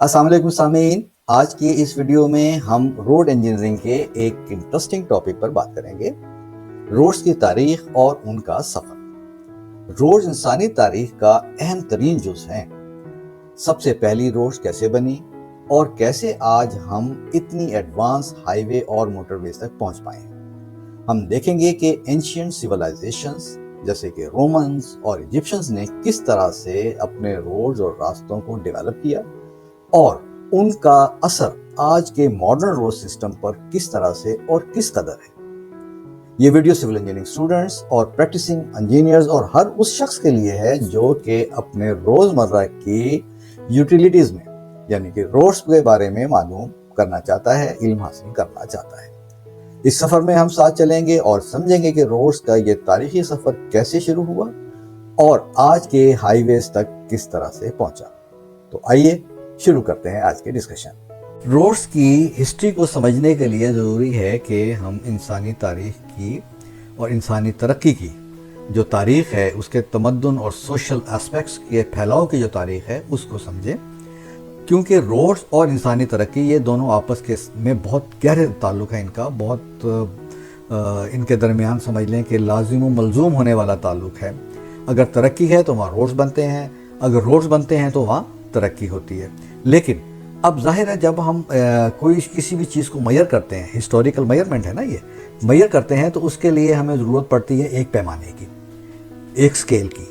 अस्सलाम वालेकुम सामीन। आज की इस वीडियो में हम रोड इंजीनियरिंग के एक इंटरेस्टिंग टॉपिक पर बात करेंगे, रोड्स की तारीख और उनका सफर। रोड्स इंसानी तारीख का अहम तरीन जुज़ हैं। सबसे पहली रोड्स कैसे बनी और कैसे आज हम इतनी एडवांस हाईवे और मोटरवेज तक पहुंच पाए हैं। हम देखेंगे कि एंशिएंट सिविलाइजेशंस जैसे कि रोमन्स और इजिप्शियंस ने किस तरह से अपने रोड्स और रास्तों को डेवलप किया और उनका असर आज के मॉडर्न रोड सिस्टम पर किस तरह से और किस कदर है। ये वीडियो सिविल इंजीनियरिंग स्टूडेंट्स और प्रैक्टिसिंग इंजीनियर्स और हर उस शख्स के लिए है जो कि अपने रोजमर्रा की यूटिलिटीज में यानी कि रोड्स के बारे में मालूम करना चाहता है, इल्म हासिल करना चाहता है। इस सफर में हम साथ चलेंगे और समझेंगे कि रोड्स का ये तारीखी सफर कैसे शुरू हुआ और आज के हाईवेज तक किस तरह से पहुंचा। तो आइए शुरू करते हैं आज के डिस्कशन। रोड्स की हिस्ट्री को समझने के लिए ज़रूरी है कि हम इंसानी तारीख की और इंसानी तरक्की की जो तारीख है, उसके तमद्दुन और सोशल एस्पेक्ट्स के फैलाव की जो तारीख है उसको समझें, क्योंकि रोड्स और इंसानी तरक्की ये दोनों आपस के में बहुत गहरे ताल्लुक़ है। इनका बहुत इनके दरमियान समझ लें कि लाजिम व मलजूम होने वाला ताल्लुक़ है। अगर तरक्की है तो वहाँ रोड्स बनते हैं, अगर रोड्स बनते हैं तो वहाँ तरक्की होती है। लेकिन अब जाहिर है जब हम कोई किसी भी चीज़ को मेजर करते हैं, हिस्टोरिकल मेजरमेंट है ना, ये मेजर करते हैं तो उसके लिए हमें ज़रूरत पड़ती है एक पैमाने की, एक स्केल की।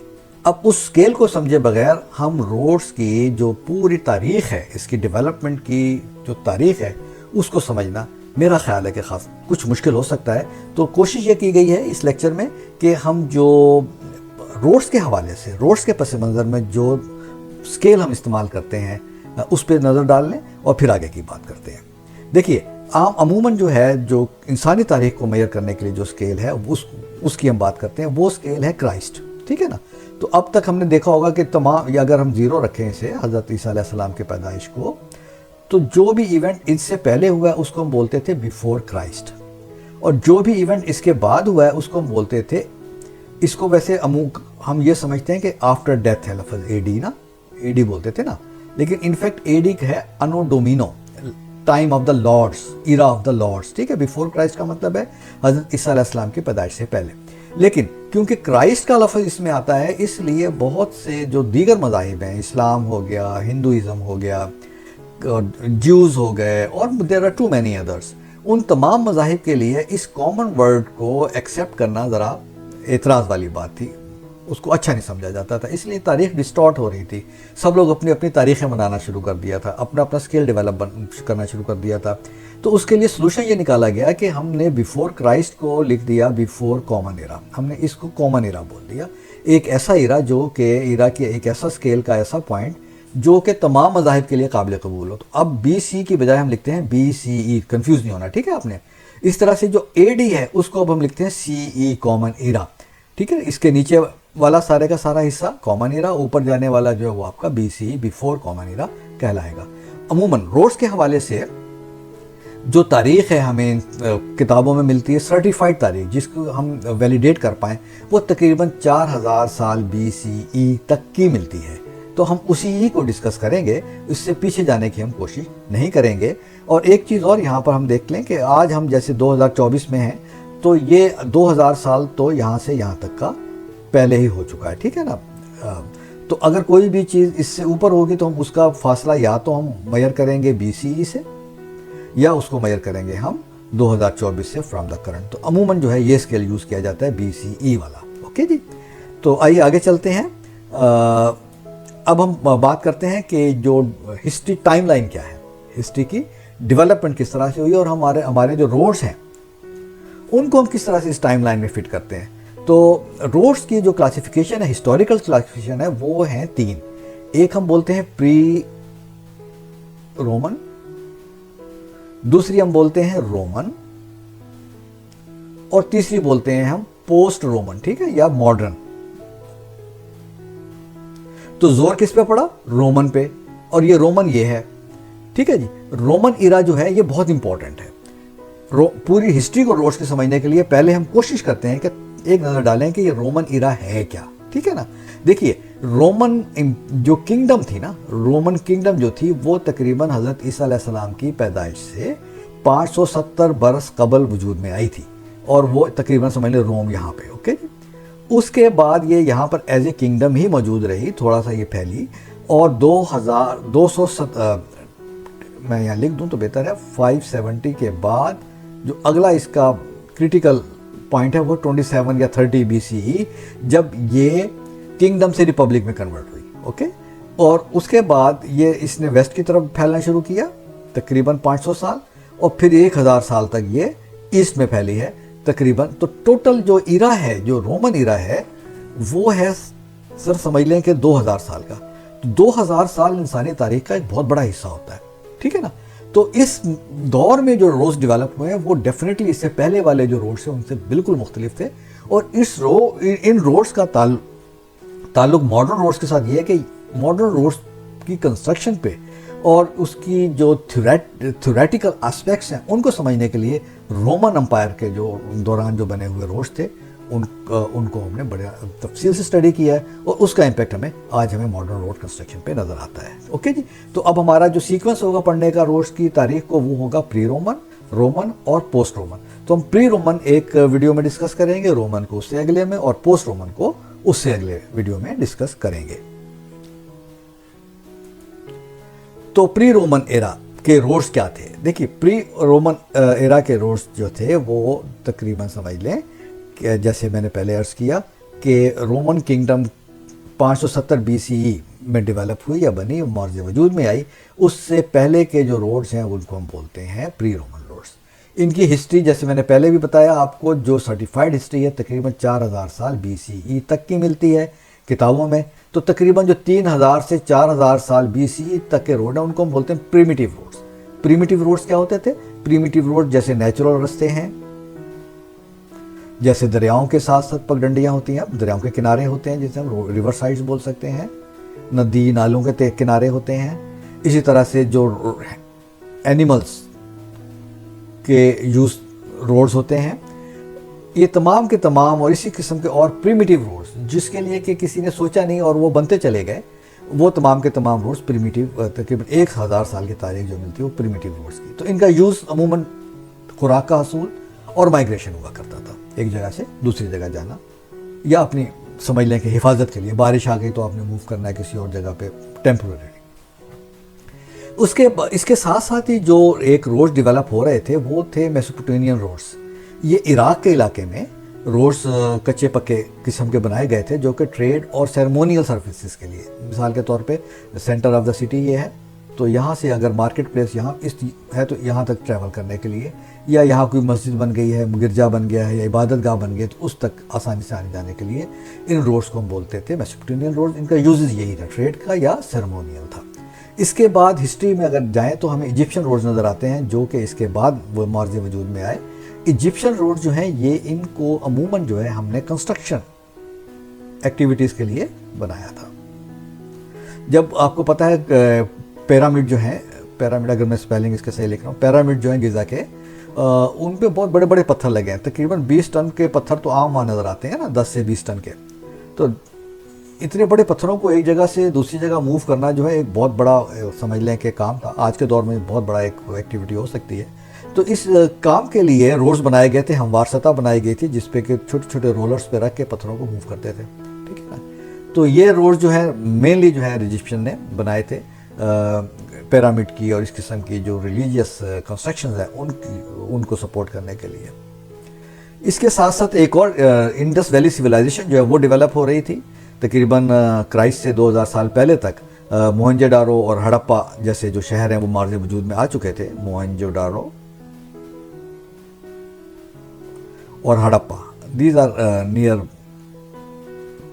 अब उस स्केल को समझे बगैर हम रोड्स की जो पूरी तारीख़ है, इसकी डेवलपमेंट की जो तारीख़ है, उसको समझना मेरा ख्याल है कि ख़ास कुछ मुश्किल हो सकता है। तो कोशिश ये की गई है इस लेक्चर में कि हम जो रोड्स के हवाले से, रोड्स के पस मंज़र में जो स्केल हम इस्तेमाल करते हैं उस पर नज़र डाल लें और फिर आगे की बात करते हैं। देखिए, अमूमन जो है, जो इंसानी तारीख को मेजर करने के लिए जो स्केल है उसकी हम बात करते हैं, वो स्केल है क्राइस्ट, ठीक है ना। तो अब तक हमने देखा होगा कि तमाम, या अगर हम ज़ीरो रखें इसे हज़रत ईसा अलैहिस्सलाम के पैदाइश को, तो जो भी इवेंट इससे पहले हुआ है उसको हम बोलते थे बिफोर क्राइस्ट, और जो भी इवेंट इसके बाद हुआ है उसको हम बोलते थे, इसको वैसे हम ये समझते हैं कि आफ्टर डेथ है लफ्ज़ एडी ना, एडी बोलते थे ना, लेकिन इनफैक्ट एडी है anno Domini, time of the lords, era of the lords, ठीक है। बिफोर क्राइस्ट का मतलब है हज़रत ईसा अलैहिस्सलाम की पैदाइश से पहले। लेकिन क्योंकि क्राइस्ट का लफ्ज़ इसमें आता है, इसलिए बहुत से जो दीगर मज़ाहिब हैं, इस्लाम हो गया, हिंदुइज़म हो गया, ज्यूज़ हो गए, और there are too many others, उन तमाम मज़ाहिब के लिए इस कॉमन वर्ड को एक्सेप्ट करना ज़रा एतराज़ वाली बात थी, उसको अच्छा नहीं समझा जाता था, इसलिए तारीख डिस्टॉर्ट हो रही थी। सब लोग अपनी अपनी तारीखें बनाना शुरू कर दिया था, अपना अपना स्केल डेवलप करना शुरू कर दिया था। तो उसके लिए सोल्यूशन ये निकाला गया कि हमने बिफोर क्राइस्ट को लिख दिया बिफोर कॉमन एरा, हमने इसको कॉमन एरा बोल दिया। एक ऐसा एरा जो कि एरा की एक ऐसा स्केल का ऐसा पॉइंट जो कि तमाम मज़ाहिब के लिए काबिल कबूल हो। तो अब BC की बजाय हम लिखते हैं BCE, कन्फ्यूज़ नहीं होना, ठीक है आपने। इस तरह से जो AD है उसको अब हम लिखते हैं CE, कॉमन एरा, ठीक है। इसके नीचे वाला सारे का सारा हिस्सा कॉमन एरा, ऊपर जाने वाला जो है वो आपका BCE, बिफोर कॉमन एरा कहलाएगा। अमूमन रोड्स के हवाले से जो तारीख़ है हमें किताबों में मिलती है, सर्टिफाइड तारीख जिसको हम वैलिडेट कर पाएँ, वो तकरीबन 4000 साल BCE तक की मिलती है। तो हम उसी ही को डिस्कस करेंगे, इससे पीछे जाने की हम कोशिश नहीं करेंगे। और एक चीज़ और यहाँ पर हम देख लें कि आज हम जैसे 2024 में हैं, तो ये 2000 साल तो यहाँ से यहाँ तक का पहले ही हो चुका है, ठीक है ना। तो अगर कोई भी चीज़ इससे ऊपर होगी तो हम उसका फासला या तो हम मेजर करेंगे BCE से, या उसको मेजर करेंगे हम 2024 से फ्रॉम द करंट। तो अमूमन जो है ये स्केल यूज़ किया जाता है BCE वाला, ओके जी। तो आइए आगे चलते हैं। अब हम बात करते हैं कि जो हिस्ट्री टाइमलाइन क्या है, हिस्ट्री की डेवलपमेंट किस तरह से हुई और हमारे जो रोड्स हैं उनको हम किस तरह से इस टाइमलाइन में फिट करते हैं। तो रोड्स की जो क्लासिफिकेशन है, हिस्टोरिकल क्लासिफिकेशन है, वो हैं 3। एक हम बोलते हैं प्री रोमन, दूसरी हम बोलते हैं रोमन, और तीसरी बोलते हैं हम पोस्ट रोमन, ठीक है, या मॉडर्न। तो जोर किस पे पड़ा? रोमन पे, और ये रोमन ये है, ठीक है जी। रोमन इरा जो है ये बहुत इंपॉर्टेंट है। पूरी हिस्ट्री को रोड्स की समझने के लिए पहले हम कोशिश करते हैं कि एक नज़र डालें कि ये रोमन इरा है क्या, ठीक है ना। देखिए, रोमन जो किंगडम थी ना, रोमन किंगडम जो थी वो तकरीबन हज़रत ईसा अलैहिस्सलाम की पैदाइश से 570 बरस कबल वजूद में आई थी, और वो तकरीबन समझ लें रोम यहाँ पे, ओके। उसके बाद ये यहाँ पर एज ए किंगडम ही मौजूद रही, थोड़ा सा ये फैली, और 2200 मैं यहाँ लिख दूँ तो बेहतर है, 570 के बाद जो अगला इसका क्रिटिकल पॉइंट है वो 27 या 30 BCE, जब ये किंगडम से रिपब्लिक में कन्वर्ट हुई, ओके। और उसके बाद ये इसने वेस्ट की तरफ फैलना शुरू किया तकरीबन 500 साल, और फिर 1000 साल तक ये ईस्ट में फैली है तकरीबन। तो टोटल जो इरा है, जो रोमन इरा है, वो है सर समझ लें कि 2000 साल का। तो 2000 साल इंसानी तारीख का एक बहुत बड़ा हिस्सा होता है, ठीक है ना। तो इस दौर में जो रोड्स डेवलप हुए हैं वो डेफिनेटली इससे पहले वाले जो रोड्स हैं उनसे बिल्कुल मुख्तलिफ थे। और इन रोड्स का ताल्लुक मॉडर्न रोड्स के साथ ये है कि मॉडर्न रोड्स की कंस्ट्रक्शन पे और उसकी जो थ्योरेटिकल एस्पेक्ट्स हैं उनको समझने के लिए रोमन एम्पायर के जो दौरान जो बने हुए रोड्स थे उनको हमने बड़े तफसील से स्टडी किया है, और उसका इम्पैक्ट हमें मॉडर्न रोड कंस्ट्रक्शन पे नज़र आता है, ओके जी। तो अब हमारा जो सीक्वेंस होगा पढ़ने का रोड्स की तारीख को, वो होगा प्री रोमन, रोमन और पोस्ट रोमन। तो हम प्री रोमन एक वीडियो में डिस्कस करेंगे, रोमन को उससे अगले में, और पोस्ट रोमन को उससे अगले वीडियो में डिस्कस करेंगे। तो प्री रोमन एरा के रोड्स क्या थे? देखिए, प्री रोमन एरा के रोड्स जो थे वो तकरीबन समझ लें कि जैसे मैंने पहले अर्ज़ किया कि रोमन किंगडम 570 BCE में डेवलप हुई या बनी, मौर्य वजूद में आई। उससे पहले के जो रोड्स हैं उनको हम बोलते हैं प्री रोमन रोड्स। इनकी हिस्ट्री जैसे मैंने पहले भी बताया आपको, जो सर्टिफाइड हिस्ट्री है तकरीबन 4000 साल BCE तक की मिलती है किताबों में। तो तकरीबन जो 3000 से 4000 साल BCE तक के रोड हैं उनको हम बोलते हैं प्रीमिटिव रोड्स। प्रीमिटिव रोड्स क्या होते थे? प्रीमिटिव रोड जैसे नेचुरल रास्ते हैं, जैसे दरियाओं के साथ साथ पगडंडियाँ होती हैं, दरियाओं के किनारे होते हैं जिसे हम रिवर साइड्स बोल सकते हैं, नदी नालों के किनारे होते हैं। इसी तरह से जो एनिमल्स के यूज रोड्स होते हैं, ये तमाम के तमाम, और इसी किस्म के और प्रीमिटिव रोड्स जिसके लिए कि किसी ने सोचा नहीं और वो बनते चले गए, वो तमाम के तमाम रोड्स प्रीमिटिव, तकरीबन 1000 साल की तारीख जो मिलती है वो प्रीमिटिव रोड्स की। तो इनका यूज़ अमूमन खुराक का हसूल और माइग्रेशन हुआ करता था, एक जगह से दूसरी जगह जाना, या अपनी समझ लें कि हिफाजत के लिए, बारिश आ गई तो आपने मूव करना है किसी और जगह पे टेम्पोरेरी। इसके साथ साथ ही जो एक रोड्स डेवलप हो रहे थे वो थे मेसोपोटामियन रोड्स। ये इराक के इलाके में रोड्स कच्चे पक्के किस्म के बनाए गए थे जो कि ट्रेड और सेरेमोनियल सर्विसेज के लिए, मिसाल के तौर पे सेंटर ऑफ द सिटी ये है, तो यहाँ से अगर मार्केट प्लेस यहाँ इस है तो यहाँ तक ट्रैवल करने के लिए, या यहाँ कोई मस्जिद बन गई है, गिरजा बन गया है, या इबादत गाह बन गई तो उस तक आसानी से आने जाने के लिए इन रोड्स को हम बोलते थे मेसोपोटामियन रोड्स। इनका यूजेस यही था, ट्रेड का या सेरेमोनियल था। इसके बाद हिस्ट्री में अगर जाएँ तो हमें इजिप्शियन रोड्स नज़र आते हैं जो कि इसके बाद वो मौर्य वजूद में आए। इजिप्शियन रोड जो हैं ये इनको अमूमन जो है हमने कंस्ट्रक्शन एक्टिविटीज़ के लिए बनाया था। जब आपको पता है पिरामिड जो है, पिरामिड अगर मैं स्पेलिंग इसके सही लिख रहा हूँ, पिरामिड जो है गिज़ा के, उन पे बहुत बड़े बड़े पत्थर लगे हैं, तकरीबन 20 टन के पत्थर तो आम वहाँ नज़र आते हैं ना, 10 से 20 टन के। तो इतने बड़े पत्थरों को एक जगह से दूसरी जगह मूव करना जो है एक बहुत बड़ा समझ लें कि काम था। आज के दौर में बहुत बड़ा एक एक्टिविटी हो सकती है। तो इस काम के लिए रोड्स बनाए गए थे, हमवार सतह बनाई गई थी जिस पे कि छोटे छोटे रोलर्स पे रख के पत्थरों को मूव करते थे, ठीक है ना। तो ये रोड जो है मेनली जो है इजिप्शियन ने बनाए थे पिरामिड की और इस किस्म की जो रिलीजियस कंस्ट्रक्शंस हैं उनको सपोर्ट करने के लिए। इसके साथ साथ एक और इंडस वैली सिविलाइजेशन जो है वो डेवलप हो रही थी तकरीबन क्राइस्ट से 2000 साल पहले तक। मोहनजोदारो और हड़प्पा जैसे जो शहर हैं वो मार्ज वजूद में आ चुके थे। मोहनजोदारो और Harappa, these are near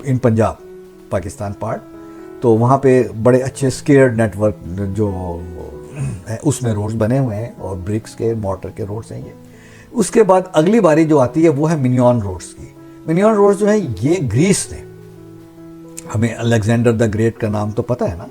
in Punjab Pakistan part. तो वहाँ पे बड़े अच्छे स्केयर्ड नेटवर्क जो है उसमें रोड्स बने हुए हैं और ब्रिक्स के मोटर के रोड्स हैं ये। उसके बाद अगली बारी जो आती है वो है मिनियन रोड्स की। मिनियन रोड्स जो है ये ग्रीस ने, हमें अलेक्जेंडर द ग्रेट का नाम तो पता है ना,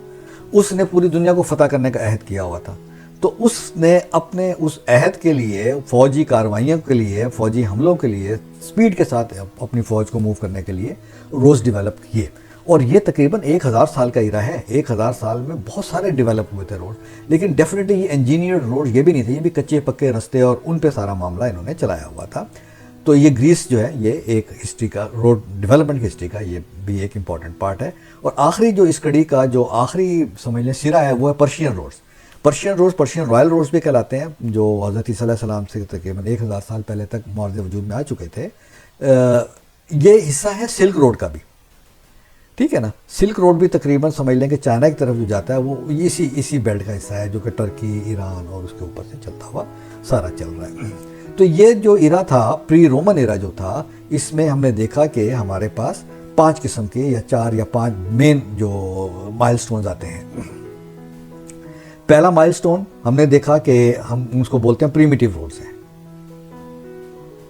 उसने पूरी दुनिया को फतह करने का अहद किया हुआ था। तो उसने अपने उस अहद के लिए, फौजी कार्रवाइयों के लिए, फौजी हमलों के लिए स्पीड के साथ अपनी फ़ौज को मूव करने के लिए रोड्स डेवलप किए। اور یہ تقریباً 1000 سال کا ایرا ہے. 1000 سال میں بہت سارے ڈیولپ ہوئے تھے روڈ, لیکن ڈیفینیٹلی یہ انجینئرڈ روڈ یہ بھی نہیں تھے, یہ بھی کچے پکے رستے اور ان پہ سارا معاملہ انہوں نے چلایا ہوا تھا. تو یہ گریس جو ہے یہ ایک ہسٹری کا, روڈ ڈیولپمنٹ کی ہسٹری کا یہ بھی ایک امپورٹنٹ پارٹ ہے. اور آخری جو اس کڑی کا جو آخری سمجھ لیں سرا ہے وہ ہے Persian roads. Persian Royal roads بھی کہلاتے ہیں, جو حضرت عیسیٰ علیہ السلام سے تقریباً 1000 سال پہلے تک معرض وجود میں آ چکے تھے. یہ حصہ ہے سلک روڈ کا بھی, ٹھیک ہے نا. سلک روڈ بھی تقریباً سمجھ لیں کہ چائنا کی طرف جو جاتا ہے وہ اسی بیلٹ کا حصہ ہے, جو کہ ترکی, ایران اور اس کے اوپر سے چلتا ہوا سارا چل رہا ہے. تو یہ جو ایرا تھا, پری رومن ایرا جو تھا, اس میں ہم نے دیکھا کہ ہمارے پاس 5 قسم کے یا 4 یا 5 مین جو مائل سٹونز آتے ہیں. پہلا مائل سٹون ہم نے دیکھا کہ ہم اس کو بولتے ہیں پریمیٹیو روڈز ہیں.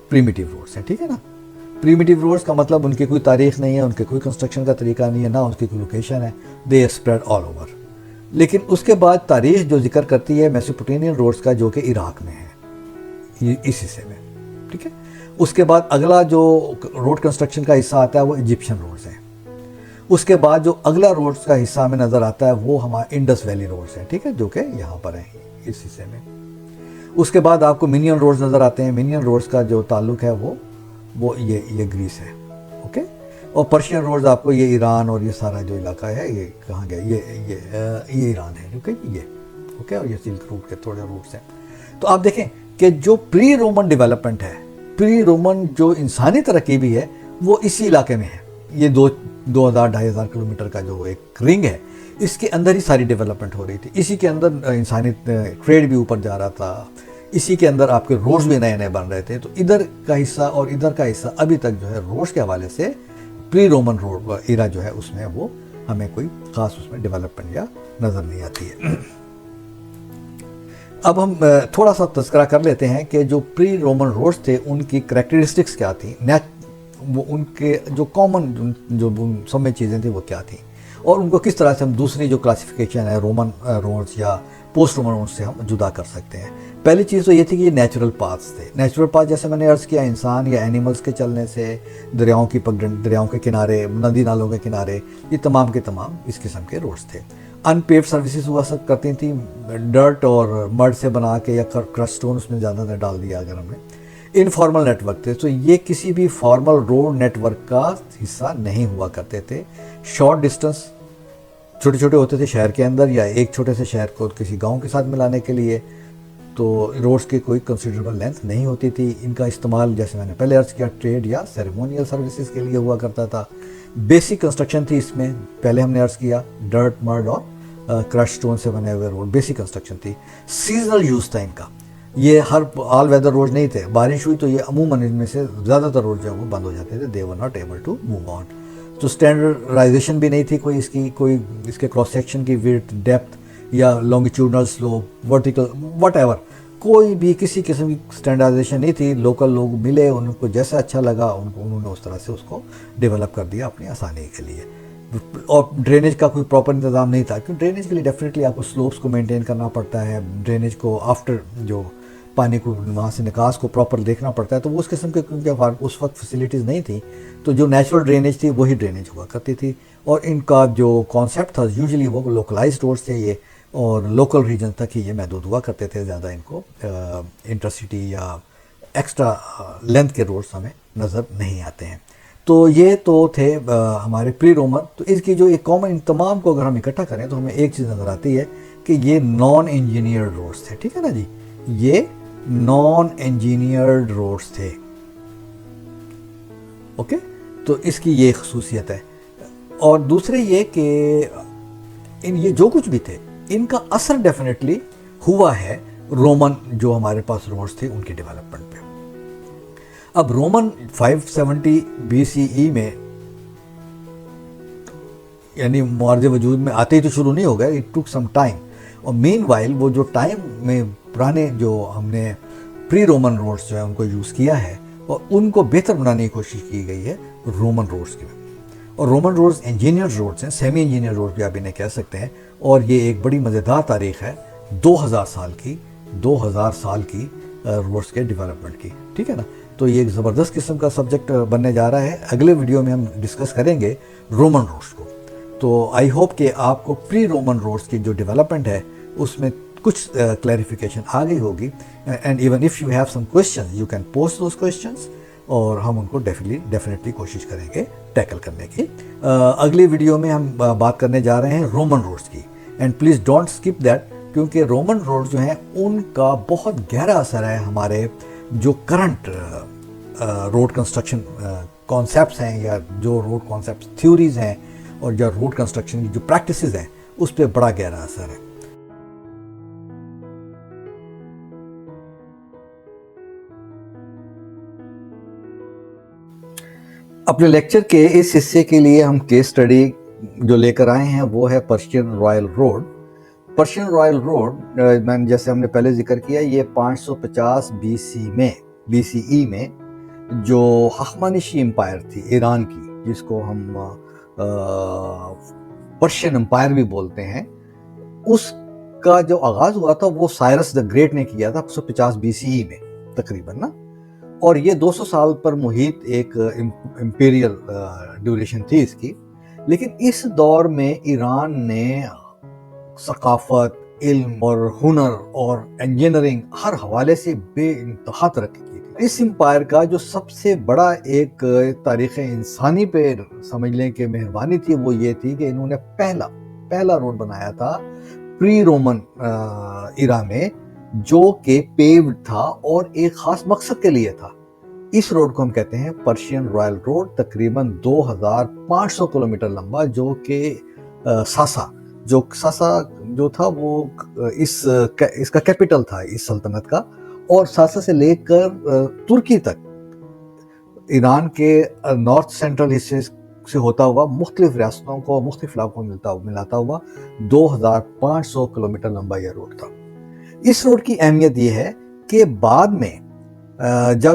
پریمیٹیو روڈز ہیں, ٹھیک ہے نا. پریمیٹیو روڈز کا مطلب ان کی کوئی تاریخ نہیں ہے, ان کے کوئی کنسٹرکشن کا طریقہ نہیں ہے, نہ اس کی کوئی لوکیشن ہے. They spread all over. لیکن اس کے بعد تاریخ جو ذکر کرتی ہے میسوپوٹیمین روڈز کا, جو کہ عراق میں ہے, اس حصے میں, ٹھیک ہے. اس کے بعد اگلا جو روڈ کنسٹرکشن کا حصہ آتا ہے وہ ایجپشن روڈز ہیں. اس کے بعد جو اگلا روڈز کا حصہ ہمیں نظر آتا ہے وہ ہمارا انڈس ویلی روڈز ہیں, ٹھیک ہے, جو کہ یہاں پر ہیں اس حصے میں. اس کے بعد آپ کو منین روڈز نظر آتے ہیں. منین روڈز کا جو تعلق ہے وہ یہ گریس ہے, اوکے. اور پرشین روڈز آپ کو یہ ایران اور یہ سارا جو علاقہ ہے یہ کہاں گیا, یہ ایران ہے, جو کہ یہ, اوکے. اور یہ سلک روٹ کے تھوڑے روٹس ہیں. تو آپ دیکھیں کہ جو پری رومن ڈیولپمنٹ ہے, پری رومن جو انسانی ترقی بھی ہے, وہ اسی علاقے میں ہے. یہ 2000-2500 کلومیٹر کا جو ایک رنگ ہے, اس کے اندر ہی ساری ڈیولپمنٹ ہو رہی تھی. اسی کے اندر انسانی ٹریڈ بھی اوپر جا رہا تھا, اسی کے اندر آپ کے روڈز بھی نئے نئے بن رہے تھے. تو ادھر کا حصہ اور ادھر کا حصہ ابھی تک جو ہے روڈز کے حوالے سے پری رومن روڈ ایرا جو ہے اس میں وہ ہمیں کوئی خاص اس میں ڈیولپمنٹ یا نظر نہیں آتی ہے. اب ہم تھوڑا سا تذکرہ کر لیتے ہیں کہ جو پری رومن روڈز تھے ان کی کریکٹرسٹکس کیا تھیں, وہ ان کے جو کامن جو سب میں چیزیں تھیں وہ کیا تھیں, اور ان کو کس طرح سے ہم دوسری جو کلاسیفیکیشن ہے رومن روڈز یا پوسٹ رومن روڈز سے ہم جدا کر سکتے ہیں. پہلی چیز تو یہ تھی کہ یہ نیچرل پاتھس تھے. نیچرل پاتھ جیسے میں نے عرض کیا, انسان یا اینیملز کے چلنے سے, دریاؤں کی پگڈنڈ, دریاؤں کے کنارے, ندی نالوں کے کنارے, یہ تمام کے تمام اس قسم کے روڈز تھے. ان پیوڈ سروسز ہوا کرتی تھیں, ڈرٹ اور مڈ سے بنا کے یا کرسٹ سٹون اس میں زیادہ ڈال دیا اگر ہم نے. انفارمل نیٹ ورک تھے, تو یہ کسی بھی فارمل روڈ نیٹ ورک کا حصہ نہیں ہوا کرتے تھے. شارٹ ڈسٹنس چھوٹے چھوٹے ہوتے تھے شہر کے اندر, یا ایک چھوٹے سے شہر کو کسی گاؤں کے ساتھ ملانے کے لیے, تو روڈز کی کوئی کنسیڈریبل لینتھ نہیں ہوتی تھی. ان کا استعمال جیسے میں نے پہلے عرض کیا ٹریڈ یا سیریمونیل سروسز کے لیے ہوا کرتا تھا. بیسک کنسٹرکشن تھی اس میں, پہلے ہم نے عرض کیا ڈرٹ, مرڈ اور کرش سٹون سے بنے ہوئے روڈ بیسک کنسٹرکشن تھی. سیزنل یوز تھا ان کا, یہ ہر آل ویدر روڈ نہیں تھے. بارش ہوئی تو یہ عموماً ان میں سے زیادہ تر روڈ جو ہے وہ بند ہو جاتے تھے. They were not able to move on. تو اسٹینڈرڈائزیشن بھی نہیں تھی کوئی اس کی, کوئی اس کے کراس سیکشن کی وڈتھ, ڈیپتھ یا longitudinal slope, vertical, what ever, کوئی بھی کسی قسم کی اسٹینڈرڈائزیشن نہیں تھی. لوکل لوگ ملے, ان کو جیسا اچھا لگا انہوں نے اس طرح سے اس کو ڈیولپ کر دیا اپنی آسانی کے لیے. اور ڈرینیج کا کوئی پراپر انتظام نہیں تھا, کیونکہ ڈرینیج کے لیے ڈیفینیٹلی آپ کو سلوپس کو مینٹین کرنا پڑتا ہے. ڈرینیج کو آفٹر جو پانی کو وہاں سے نکاس کو پراپر دیکھنا پڑتا ہے. تو وہ اس قسم کے کیونکہ اس وقت فیسلٹیز نہیں تھیں, تو جو نیچرل ڈرینیج تھی وہی ڈرینیج ہوا کرتی تھی. اور ان کا جو کانسیپٹ تھا یوزلی وہ لوکلائزڈ روڈز تھے یہ, اور لوکل ریجن تک ہی یہ محدود ہوا کرتے تھے. زیادہ ان کو انٹرسٹی یا ایکسٹرا لینتھ کے روڈز ہمیں نظر نہیں آتے ہیں. تو یہ تو تھے ہمارے پری رومن. تو اس کی جو ایک کامن تمام کو اگر ہم اکٹھا کریں تو ہمیں ایک چیز نظر آتی ہے کہ یہ نان انجینئرڈ روڈز تھے, ٹھیک ہے نا جی, یہ نان انجینئرڈ روڈز تھے, اوکے. تو اس کی یہ خصوصیت ہے. اور دوسرے یہ کہ یہ جو کچھ بھی تھے ان کا اثر ڈیفینیٹلی ہوا ہے رومن جو ہمارے پاس روڈز تھے ان کی ڈیولپمنٹ پہ. اب رومن 570 BCE میں یعنی معرض وجود میں آتے ہی تو شروع نہیں ہو گئے, اٹ ٹک سم ٹائم. اور مین وائل وہ جو ٹائم میں پرانے جو ہم نے پری رومن روڈز جو ہے ان کو یوز کیا ہے اور ان کو بہتر بنانے کی کوشش کی گئی ہے رومن روڈز کی. اور رومن روڈز انجینئر روڈز ہیں, سیمی انجینئر روڈز بھی آپ انہیں کہہ سکتے ہیں. اور یہ ایک بڑی مزیدار تاریخ ہے 2000 سال کی روڈز کے ڈیولپمنٹ کی, ٹھیک ہے نا. تو یہ ایک زبردست قسم کا سبجیکٹ بننے جا رہا ہے. اگلے ویڈیو میں ہم ڈسکس کریں گے رومن روڈس کو. تو آئی ہوپ کہ آپ کو پری رومن روڈس کی جو ڈیولپمنٹ ہے اس میں کچھ کلیریفیکیشن آ گئی ہوگی. And even if you have some questions you can post those questions اور ہم ان کو ڈیفینیٹلی کوشش کریں گے ٹیکل کرنے کی. اگلی ویڈیو میں ہم بات کرنے جا رہے ہیں رومن روڈس کی. And please don't skip that کیونکہ رومن روڈ جو ہیں ان کا بہت گہرا اثر ہے ہمارے جو کرنٹ روڈ کنسٹرکشن کانسیپٹس ہیں یا جو روڈ کانسیپٹس تھیوریز ہیں اور جو روڈ کنسٹرکشن کی جو پریکٹسز ہیں اس پہ بڑا گہرا اثر ہے. اپنے لیکچر کے اس حصے کے لیے ہم کیس اسٹڈی جو لے کر آئے ہیں وہ ہے Persian Royal road. Persian Royal road جیسے ہم نے پہلے ذکر کیا یہ 550 بی سی ای میں جو ہخامنشی امپائر تھی ایران کی جس کو ہم پرشین امپائر بھی بولتے ہیں اس کا جو آغاز ہوا تھا وہ سائرس دا گریٹ نے کیا تھا 150 بی سی ای میں تقریباً نا. اور یہ 200 سال پر محیط ایک امپیریل ڈیوریشن تھی اس کی. لیکن اس دور میں ایران نے ثقافت، علم اور ہنر اور انجینئرنگ ہر حوالے سے بے انتہا ترقی کی تھی. اس امپائر کا جو سب سے بڑا ایک تاریخ انسانی پہ سمجھ لیں کہ مہربانی تھی وہ یہ تھی کہ انہوں نے پہلا روڈ بنایا تھا پری رومن ایرا میں جو کہ پیوڈ تھا اور ایک خاص مقصد کے لیے تھا. اس روڈ کو ہم کہتے ہیں پرشین رائل روڈ. تقریباً 2500 کلومیٹر لمبا جو کہ ساسا جو تھا وہ اس کا کیپٹل تھا اس سلطنت کا. اور ساسا سے لے کر ترکی تک ایران کے نارتھ سینٹرل حصے سے ہوتا ہوا مختلف ریاستوں کو مختلف علاقوں میں ملاتا ہوا 2500 کلومیٹر لمبا یہ روڈ تھا. اس روڈ کی اہمیت یہ ہے کہ بعد میں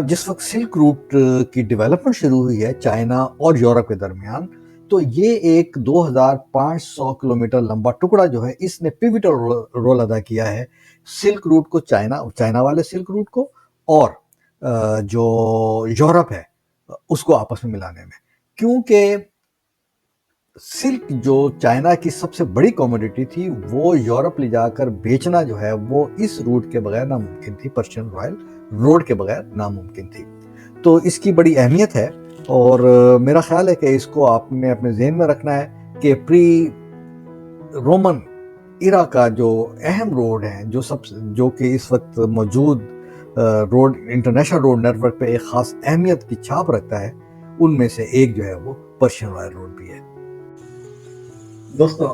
جس وقت سلک روٹ کی ڈیولپمنٹ شروع ہوئی ہے چائنا اور یورپ کے درمیان تو یہ ایک 2500 کلومیٹر لمبا ٹکڑا جو ہے اس نے پیوٹل رول ادا کیا ہے سلک روٹ کو چائنا والے سلک روٹ کو اور جو یورپ ہے اس کو آپس میں ملانے میں. کیونکہ سلک جو چائنا کی سب سے بڑی کوموڈیٹی تھی وہ یورپ لے جا کر بیچنا جو ہے وہ اس روٹ کے بغیر ناممکن تھی. پرشین رائل روڈ کے بغیر ناممکن تھی. تو اس کی بڑی اہمیت ہے اور میرا خیال ہے کہ اس کو آپ نے اپنے ذہن میں رکھنا ہے کہ پری رومن ایرا کا جو اہم روڈ ہیں جو کہ اس وقت موجود road international road network پہ ایک خاص اہمیت کی چھاپ رکھتا ہے ان میں سے ایک جو ہے وہ پرشین رائل روڈ بھی ہے. دوستو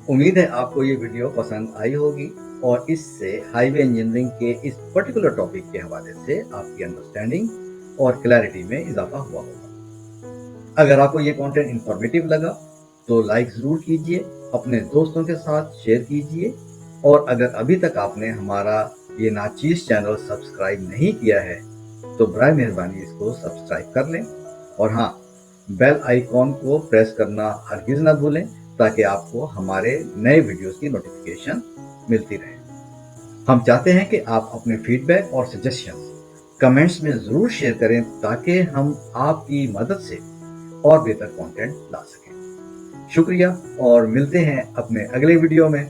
امید ہے آپ کو یہ ویڈیو پسند آئی ہوگی اور اس سے ہائی وے انجینئرنگ کے اس پرٹیکولر ٹاپک کے حوالے سے آپ کی انڈرسٹینڈنگ اور کلیئرٹی میں اضافہ ہوا ہوگا. اگر آپ کو یہ کانٹینٹ انفارمیٹیو لگا تو لائک ضرور کیجئے، اپنے دوستوں کے ساتھ شیئر کیجئے اور اگر ابھی تک آپ نے ہمارا یہ ناچیز چینل سبسکرائب نہیں کیا ہے تو برائے مہربانی اس کو سبسکرائب کر لیں اور ہاں بیل آئیکن کو پریس کرنا ہرگز نہ بھولیں تاکہ آپ کو ہمارے نئے ویڈیوز کی نوٹیفیکیشن ملتی رہے. ہم چاہتے ہیں کہ آپ اپنے فیڈ بیک اور سجیشنز کمنٹس میں ضرور شیئر کریں تاکہ ہم آپ کی مدد سے اور بہتر کانٹینٹ لا سکیں. شکریہ اور ملتے ہیں اپنے اگلے ویڈیو میں.